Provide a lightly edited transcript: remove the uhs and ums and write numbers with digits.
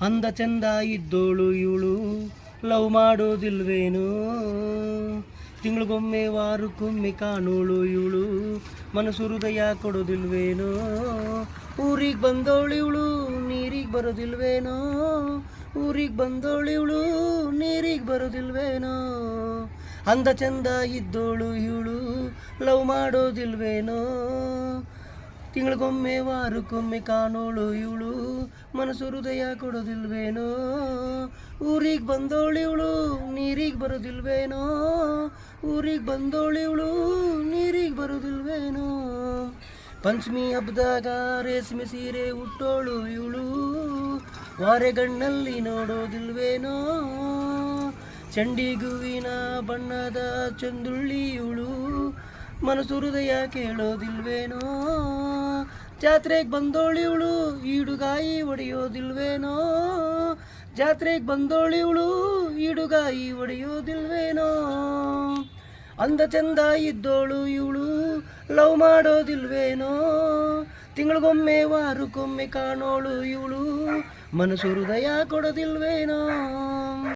ಅಂದ ಚಂದ ಇದ್ದೋಳು ಇವಳು ಲವ್ ಮಾಡೋದಿಲ್ವೇನೋ, ತಿಂಗಳಿಗೊಮ್ಮೆ ವಾರಕ್ಕೊಮ್ಮೆ ಕಾಣೋಳು ಇವಳು ಮನಸ್ಸು ಹೃದಯ ಕೊಡೋದಿಲ್ವೇನೋ, ಊರಿಗೆ ಬಂದೋಳು ಇವಳು ನೀರಿಗೆ ಬರೋದಿಲ್ವೇನೋ, ಊರಿಗೆ ಬಂದೋಳು ಇವಳು ನೀರಿಗೆ ಬರೋದಿಲ್ವೇನೋ, ಅಂದ ಚಂದ ಇದ್ದೋಳು ಇವಳು ಲವ್ ಮಾಡೋದಿಲ್ವೇನೋ, ತಿಂಗಳಿಗೊಮ್ಮೆ ವಾರಕ್ಕೊಮ್ಮೆ ಕಾಣೋಳು ಇವಳು ಮನಸ್ಸು ಹೃದಯ ಕೊಡೋದಿಲ್ವೇನೋ, ಊರಿಗೆ ಬಂದೋಳು ಇವಳು ನೀರಿಗೆ ಬರೋದಿಲ್ವೇನೋ, ಊರಿಗೆ ಬಂದೋಳು ಇವಳು ನೀರಿಗೆ ಬರೋದಿಲ್ವೇನೋ, ಪಂಚಮಿ ಹಬ್ಬದಾಗ ರೇಷ್ಮೆ ಸೀರೆ ಉಟ್ಟೋಳು ಇವಳು ವಾರೆಗಣ್ಣಲ್ಲಿ ನೋಡೋದಿಲ್ವೇನೋ, ಚಂಡಿಗುವಿನ ಬಣ್ಣದ ಚಂದುಳ್ಳಿ ಇವಳು ಮನಸ್ಸು ಹೃದಯ ಕೇಳೋದಿಲ್ವೇನೋ, ಜಾತ್ರೆಗೆ ಬಂದೋಳು ಇವಳು ಈಡುಗಾಯಿ ಹೊಡೆಯೋದಿಲ್ವೇನೋ, ಜಾತ್ರೆಗೆ ಬಂದೋಳು ಇವಳು ಈಡುಗಾಯಿ ಹೊಡೆಯೋದಿಲ್ವೇನೋ, ಅಂದ ಚಂದ ಇದ್ದೋಳು ಇವಳು ಲವ್ ಮಾಡೋದಿಲ್ವೇನೋ, ತಿಂಗಳಿಗೊಮ್ಮೆ ವಾರಕ್ಕೊಮ್ಮೆ ಕಾಣೋಳು ಇವಳು ಮನಸ್ಸು ಹೃದಯ ಕೊಡೋದಿಲ್ವೇನೋ.